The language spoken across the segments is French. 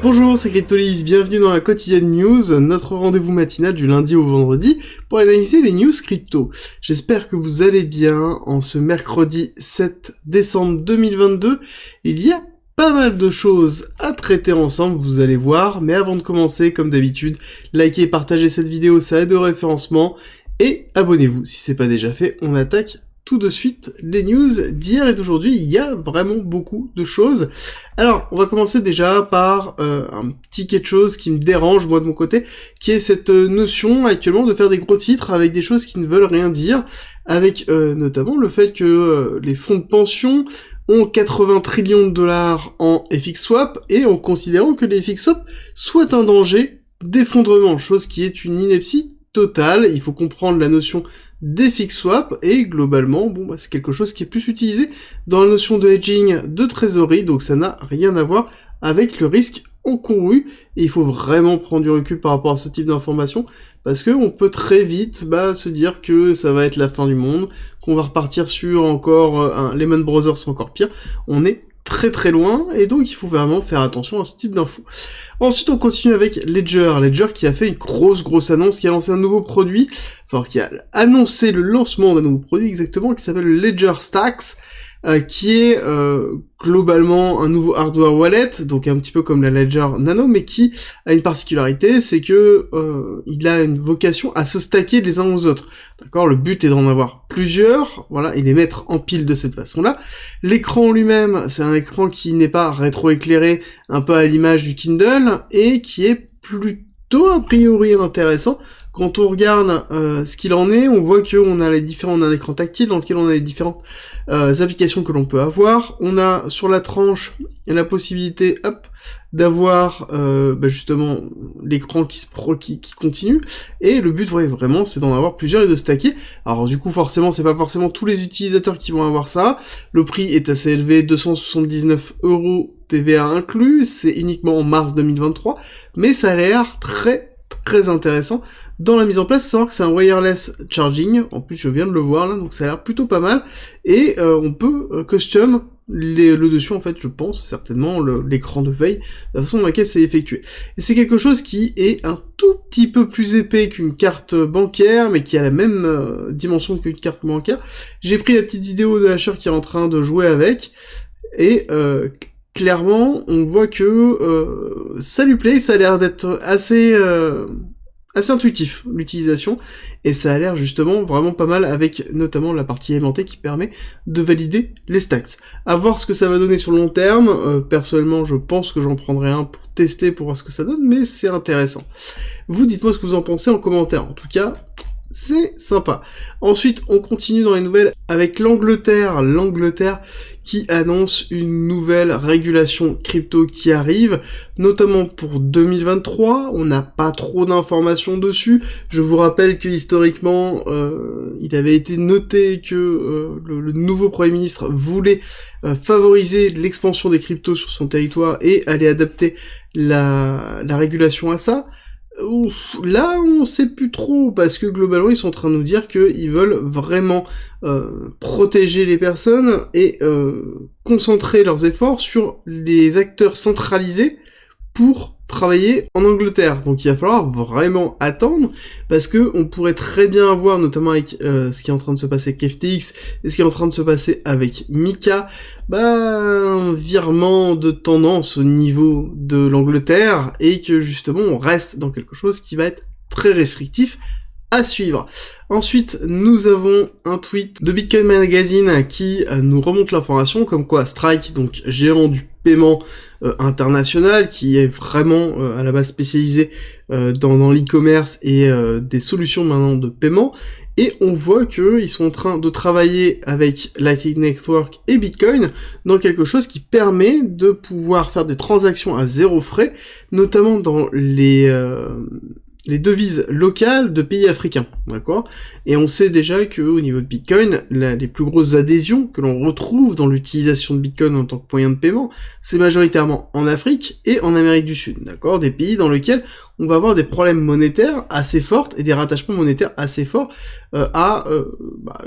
Bonjour, c'est Cryptolis, bienvenue dans la quotidienne news, notre rendez-vous matinal du lundi au vendredi pour analyser les news crypto. J'espère que vous allez bien en ce mercredi 7 décembre 2022. Il y a pas mal de choses à traiter ensemble, vous allez voir, mais avant de commencer, comme d'habitude, likez et partagez cette vidéo, ça aide au référencement, et abonnez-vous si c'est pas déjà fait, on attaque tout de suite les news d'hier et d'aujourd'hui. Il y a vraiment beaucoup de choses. Alors, on va commencer déjà par un petit quelque chose qui me dérange, moi de mon côté, qui est cette notion actuellement de faire des gros titres avec des choses qui ne veulent rien dire, avec notamment le fait que les fonds de pension ont 80 trillions de dollars en FXSwap, et en considérant que les FXSwap soient un danger d'effondrement, chose qui est une ineptie totale. Il faut comprendre la notion d'FXSwap, et globalement, c'est quelque chose qui est plus utilisé dans la notion de hedging de trésorerie, donc ça n'a rien à voir avec le risque encouru, et il faut vraiment prendre du recul par rapport à ce type d'informations, parce que on peut très vite se dire que ça va être la fin du monde, qu'on va repartir sur encore un Lehman Brothers encore pire. On est très loin, et donc il faut vraiment faire attention à ce type d'infos. Ensuite, on continue avec Ledger qui a fait une grosse annonce, qui a lancé un nouveau produit, qui a annoncé le lancement d'un nouveau produit exactement, qui s'appelle Ledger Stacks, qui est globalement un nouveau hardware wallet, donc un petit peu comme la Ledger Nano, mais qui a une particularité, c'est que il a une vocation à se stacker les uns aux autres. D'accord, le but est d'en avoir plusieurs, voilà, et les mettre en pile de cette façon-là. L'écran lui-même, c'est un écran qui n'est pas rétroéclairé, un peu à l'image du Kindle, et qui est plutôt a priori intéressant. Quand on regarde ce qu'il en est, on voit qu'on a on a un écran tactile dans lequel on a les différentes applications que l'on peut avoir. On a sur la tranche la possibilité, d'avoir justement l'écran qui continue. Et le but vraiment, c'est d'en avoir plusieurs et de stacker. Alors du coup, forcément, c'est pas forcément tous les utilisateurs qui vont avoir ça. Le prix est assez élevé, 279 € TVA inclus. C'est uniquement en mars 2023, mais ça a l'air très intéressant dans la mise en place. Savoir que c'est un wireless charging, en plus je viens de le voir là, donc ça a l'air plutôt pas mal, et on peut custom le dessus, en fait, je pense certainement l'écran de veille, la façon dans laquelle c'est effectué. Et c'est quelque chose qui est un tout petit peu plus épais qu'une carte bancaire, mais qui a la même dimension qu'une carte bancaire. J'ai pris la petite vidéo de Asher qui est en train de jouer avec, et clairement, on voit que ça lui plaît, ça a l'air d'être assez intuitif, l'utilisation, et ça a l'air justement vraiment pas mal, avec notamment la partie aimantée qui permet de valider les stacks. À voir ce que ça va donner sur le long terme. Personnellement, je pense que j'en prendrai un pour tester, pour voir ce que ça donne, mais c'est intéressant. Vous, dites-moi ce que vous en pensez en commentaire. En tout cas, c'est sympa. Ensuite, on continue dans les nouvelles avec l'Angleterre qui annonce une nouvelle régulation crypto qui arrive, notamment pour 2023. On n'a pas trop d'informations dessus. Je vous rappelle que historiquement, il avait été noté que le nouveau Premier ministre voulait favoriser l'expansion des cryptos sur son territoire et aller adapter la régulation à ça. Là, on sait plus trop, parce que globalement, ils sont en train de nous dire qu'ils veulent vraiment protéger les personnes et concentrer leurs efforts sur les acteurs centralisés pour travailler en Angleterre. Donc il va falloir vraiment attendre, parce que on pourrait très bien avoir, notamment avec ce qui est en train de se passer avec FTX et ce qui est en train de se passer avec Mika, un virement de tendance au niveau de l'Angleterre, et que justement on reste dans quelque chose qui va être très restrictif à suivre. Ensuite, nous avons un tweet de Bitcoin Magazine qui nous remonte l'information comme quoi Strike, donc géant du paiement international, qui est vraiment à la base spécialisé dans l'e-commerce et des solutions maintenant de paiement, et on voit que ils sont en train de travailler avec Lightning Network et Bitcoin dans quelque chose qui permet de pouvoir faire des transactions à zéro frais, notamment dans les devises locales de pays africains, d'accord? Et on sait déjà que au niveau de Bitcoin, les plus grosses adhésions que l'on retrouve dans l'utilisation de Bitcoin en tant que moyen de paiement, c'est majoritairement en Afrique et en Amérique du Sud, d'accord? Des pays dans lesquels on va avoir des problèmes monétaires assez forts et des rattachements monétaires assez forts à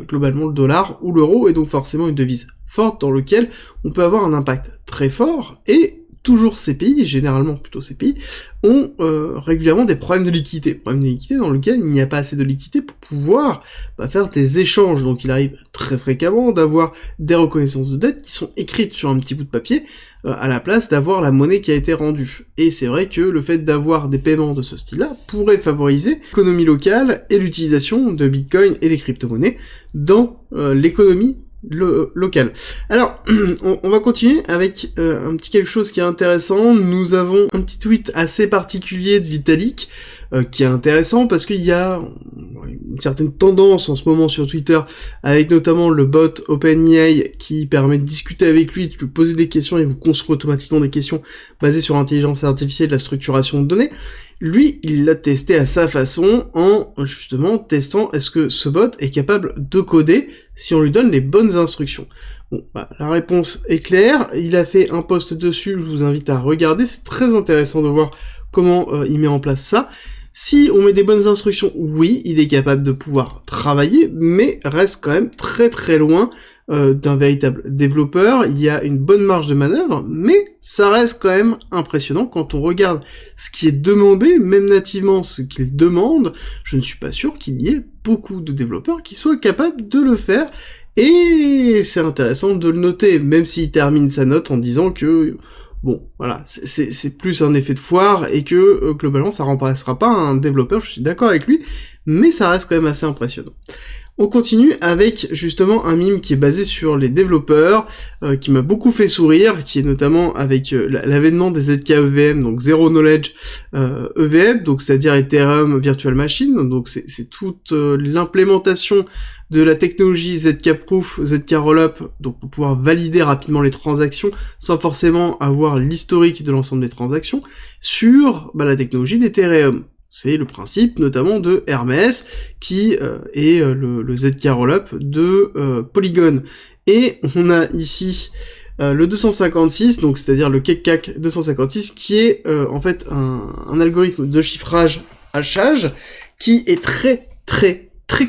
globalement le dollar ou l'euro, et donc forcément une devise forte dans lequel on peut avoir un impact très fort. Et toujours ces pays, généralement plutôt ces pays, ont régulièrement des problèmes de liquidité. Problèmes de liquidité dans lesquels il n'y a pas assez de liquidité pour pouvoir faire des échanges. Donc il arrive très fréquemment d'avoir des reconnaissances de dette qui sont écrites sur un petit bout de papier à la place d'avoir la monnaie qui a été rendue. Et c'est vrai que le fait d'avoir des paiements de ce style-là pourrait favoriser l'économie locale et l'utilisation de Bitcoin et des crypto-monnaies dans l'économie local. Alors, on va continuer avec un petit quelque chose qui est intéressant. Nous avons un petit tweet assez particulier de Vitalik qui est intéressant parce qu'il y a une certaine tendance en ce moment sur Twitter avec notamment le bot OpenAI qui permet de discuter avec lui, de lui poser des questions et vous construire automatiquement des questions basées sur l'intelligence artificielle et la structuration de données. Lui, il l'a testé à sa façon en justement testant est-ce que ce bot est capable de coder si on lui donne les bonnes instructions. Bon, la réponse est claire, il a fait un post dessus, je vous invite à regarder, c'est très intéressant de voir comment il met en place ça. Si on met des bonnes instructions, oui, il est capable de pouvoir travailler, mais reste quand même très très loin d'un véritable développeur. Il y a une bonne marge de manœuvre, mais ça reste quand même impressionnant quand on regarde ce qui est demandé, même nativement ce qu'il demande. Je ne suis pas sûr qu'il y ait beaucoup de développeurs qui soient capables de le faire, et c'est intéressant de le noter, même s'il termine sa note en disant que bon, voilà, c'est plus un effet de foire, et que, globalement, ça remplacera pas un développeur, je suis d'accord avec lui, mais ça reste quand même assez impressionnant. On continue avec, justement, un meme qui est basé sur les développeurs, qui m'a beaucoup fait sourire, qui est notamment avec l'avènement des ZK-EVM, donc Zero Knowledge EVM, donc c'est-à-dire Ethereum Virtual Machine, donc c'est toute l'implémentation de la technologie ZK-Proof, ZK-Rollup, donc pour pouvoir valider rapidement les transactions, sans forcément avoir l'historique de l'ensemble des transactions, sur la technologie d'Ethereum. C'est le principe notamment de Hermès, qui est le ZK-Rollup de Polygon. Et on a ici le 256, donc c'est-à-dire le KEKAK 256, qui est en fait un algorithme de chiffrage hachage, qui est très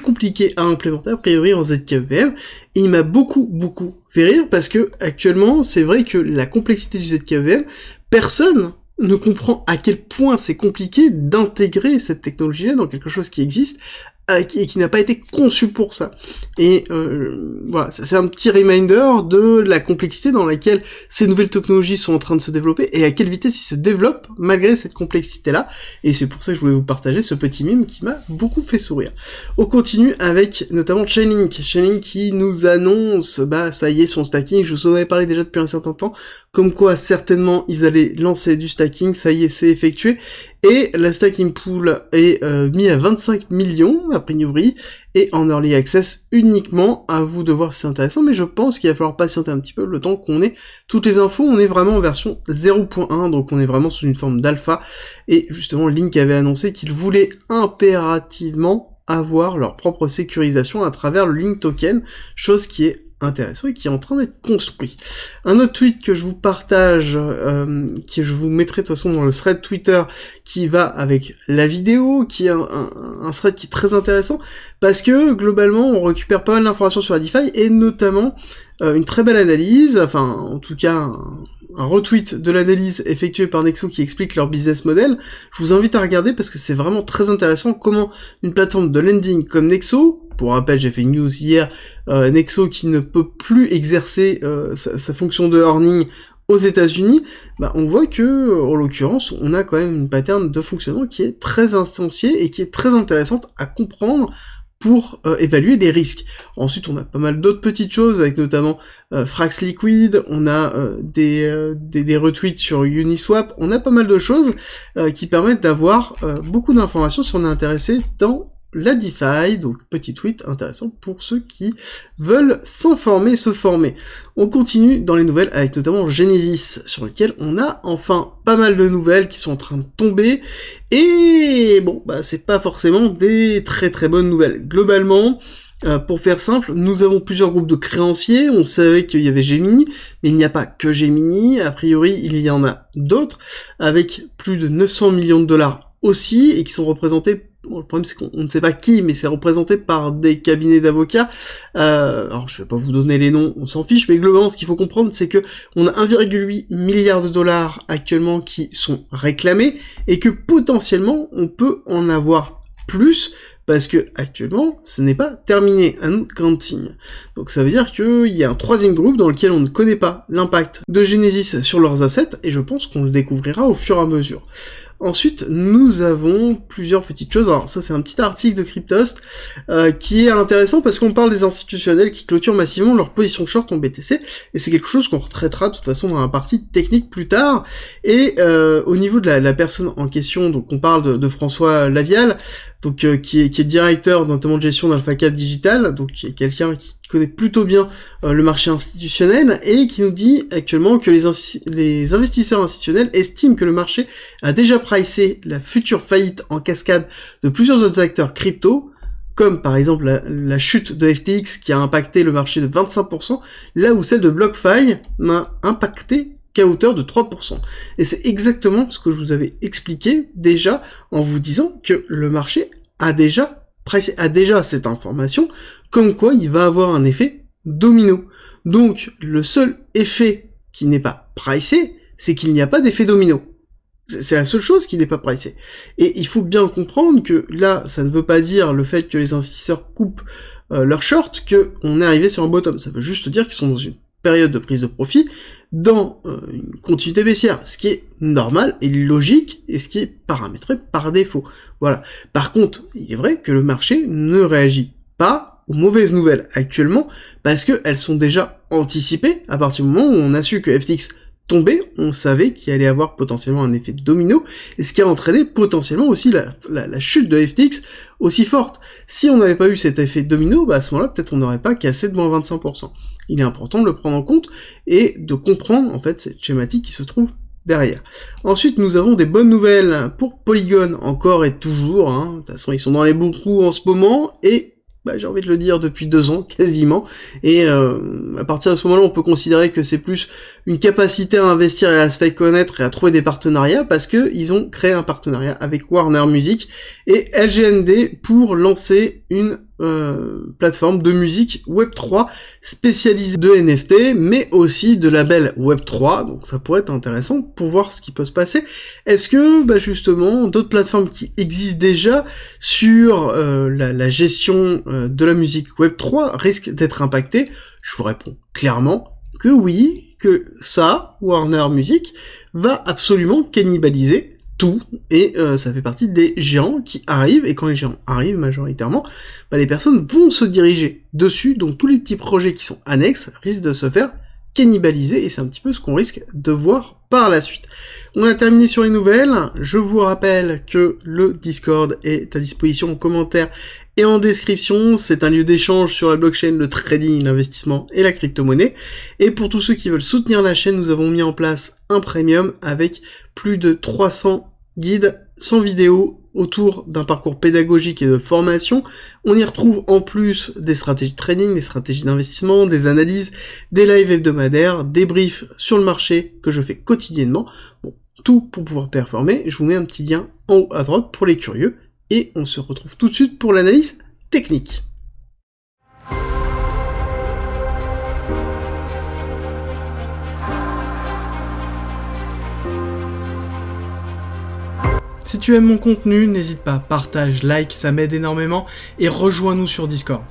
compliqué à implémenter a priori en ZK-EVM, et il m'a beaucoup fait rire parce que actuellement c'est vrai que la complexité du ZK-EVM, personne ne comprend à quel point c'est compliqué d'intégrer cette technologie-là dans quelque chose qui existe et qui n'a pas été conçu pour ça. Et voilà, c'est un petit reminder de la complexité dans laquelle ces nouvelles technologies sont en train de se développer et à quelle vitesse ils se développent malgré cette complexité-là. Et c'est pour ça que je voulais vous partager ce petit meme qui m'a beaucoup fait sourire. On continue avec notamment Chainlink qui nous annonce, ça y est, son stacking. Je vous en avais parlé déjà depuis un certain temps, comme quoi certainement ils allaient lancer du stacking. Ça y est, c'est effectué. Et la stacking pool est mis à 25 millions, a priori, et en early access uniquement. À vous de voir si c'est intéressant, mais je pense qu'il va falloir patienter un petit peu le temps qu'on ait toutes les infos. On est vraiment en version 0.1, donc on est vraiment sous une forme d'alpha, et justement Link avait annoncé qu'il voulait impérativement avoir leur propre sécurisation à travers le Link Token, chose qui est intéressant et qui est en train d'être construit. Un autre tweet que je vous partage, que je vous mettrai de toute façon dans le thread Twitter, qui va avec la vidéo, qui est un thread qui est très intéressant, parce que globalement on récupère pas mal d'informations sur la DeFi, et notamment une très belle analyse, enfin en tout cas un retweet de l'analyse effectuée par Nexo qui explique leur business model. Je vous invite à regarder parce que c'est vraiment très intéressant comment une plateforme de lending comme Nexo, pour rappel, j'ai fait une news hier, Nexo qui ne peut plus exercer sa fonction de earning aux États-Unis, on voit que, en l'occurrence, on a quand même une pattern de fonctionnement qui est très instanciée et qui est très intéressante à comprendre pour évaluer les risques. Ensuite, on a pas mal d'autres petites choses, avec notamment Frax Liquid, on a des retweets sur Uniswap, on a pas mal de choses qui permettent d'avoir beaucoup d'informations si on est intéressé dans la DeFi, donc petit tweet intéressant pour ceux qui veulent s'informer, se former. On continue dans les nouvelles avec notamment Genesis, sur lequel on a enfin pas mal de nouvelles qui sont en train de tomber, et bon, c'est pas forcément des très bonnes nouvelles. Globalement, pour faire simple, nous avons plusieurs groupes de créanciers, on savait qu'il y avait Gemini, mais il n'y a pas que Gemini, a priori il y en a d'autres, avec plus de 900 millions de dollars aussi, et qui sont représentés Bon, le problème c'est qu'on ne sait pas qui, mais c'est représenté par des cabinets d'avocats. Alors je vais pas vous donner les noms, on s'en fiche, mais globalement ce qu'il faut comprendre c'est que on a 1,8 milliard de dollars actuellement qui sont réclamés et que potentiellement on peut en avoir plus parce que actuellement ce n'est pas terminé un counting. Donc ça veut dire qu'il y a un troisième groupe dans lequel on ne connaît pas l'impact de Genesis sur leurs assets et je pense qu'on le découvrira au fur et à mesure. Ensuite, nous avons plusieurs petites choses. Alors ça, c'est un petit article de Cryptost qui est intéressant parce qu'on parle des institutionnels qui clôturent massivement leur position short en BTC, et c'est quelque chose qu'on retraitera de toute façon dans la partie technique plus tard. Et au niveau de la personne en question, donc on parle de François Lavial, donc qui est directeur notamment de gestion d'AlphaCap Digital, donc qui est quelqu'un qui connaît plutôt bien le marché institutionnel et qui nous dit actuellement que les investisseurs institutionnels estiment que le marché a déjà pricé la future faillite en cascade de plusieurs autres acteurs crypto, comme par exemple la chute de FTX qui a impacté le marché de 25%, là où celle de BlockFi n'a impacté qu'à hauteur de 3%. Et c'est exactement ce que je vous avais expliqué déjà en vous disant que le marché a déjà cette information, comme quoi il va avoir un effet domino. Donc, le seul effet qui n'est pas pricé, c'est qu'il n'y a pas d'effet domino. C'est la seule chose qui n'est pas pricée. Et il faut bien comprendre que là, ça ne veut pas dire le fait que les investisseurs coupent leur short qu'on est arrivé sur un bottom. Ça veut juste dire qu'ils sont dans une période de prise de profit dans une continuité baissière, ce qui est normal et logique et ce qui est paramétré par défaut. Voilà. Par contre, il est vrai que le marché ne réagit pas aux mauvaises nouvelles actuellement parce qu'elles sont déjà anticipées à partir du moment où on a su que FTX tombait, on savait qu'il allait avoir potentiellement un effet domino, et ce qui a entraîné potentiellement aussi la chute de FTX aussi forte. Si on n'avait pas eu cet effet domino, à ce moment-là, peut-être on n'aurait pas cassé de moins 25%. Il est important de le prendre en compte et de comprendre, en fait, cette schématique qui se trouve derrière. Ensuite, nous avons des bonnes nouvelles pour Polygon, encore et toujours, hein. De toute façon, ils sont dans les bons coups en ce moment, et j'ai envie de le dire depuis 2 ans, quasiment, et à partir de ce moment-là, on peut considérer que c'est plus une capacité à investir et à se faire connaître et à trouver des partenariats, parce que ils ont créé un partenariat avec Warner Music et LGND pour lancer une plateforme de musique Web3 spécialisée de NFT, mais aussi de label Web3, donc ça pourrait être intéressant pour voir ce qui peut se passer. Est-ce que, justement, d'autres plateformes qui existent déjà sur la gestion de la musique Web3 risquent d'être impactées? Je vous réponds clairement que oui, que ça, Warner Music, va absolument cannibaliser tout, et ça fait partie des géants qui arrivent, et quand les géants arrivent majoritairement, les personnes vont se diriger dessus, donc tous les petits projets qui sont annexes risquent de se faire cannibaliser, et c'est un petit peu ce qu'on risque de voir par la suite. On a terminé sur les nouvelles, je vous rappelle que le Discord est à disposition en commentaire et en description, c'est un lieu d'échange sur la blockchain, le trading, l'investissement et la crypto-monnaie. Et pour tous ceux qui veulent soutenir la chaîne, nous avons mis en place un premium avec plus de 300 guides sans vidéo autour d'un parcours pédagogique et de formation. On y retrouve en plus des stratégies de trading, des stratégies d'investissement, des analyses, des lives hebdomadaires, des briefs sur le marché que je fais quotidiennement. Bon, tout pour pouvoir performer. Je vous mets un petit lien en haut à droite pour les curieux. Et on se retrouve tout de suite pour l'analyse technique. Si tu aimes mon contenu, n'hésite pas, partage, like, ça m'aide énormément, et rejoins-nous sur Discord.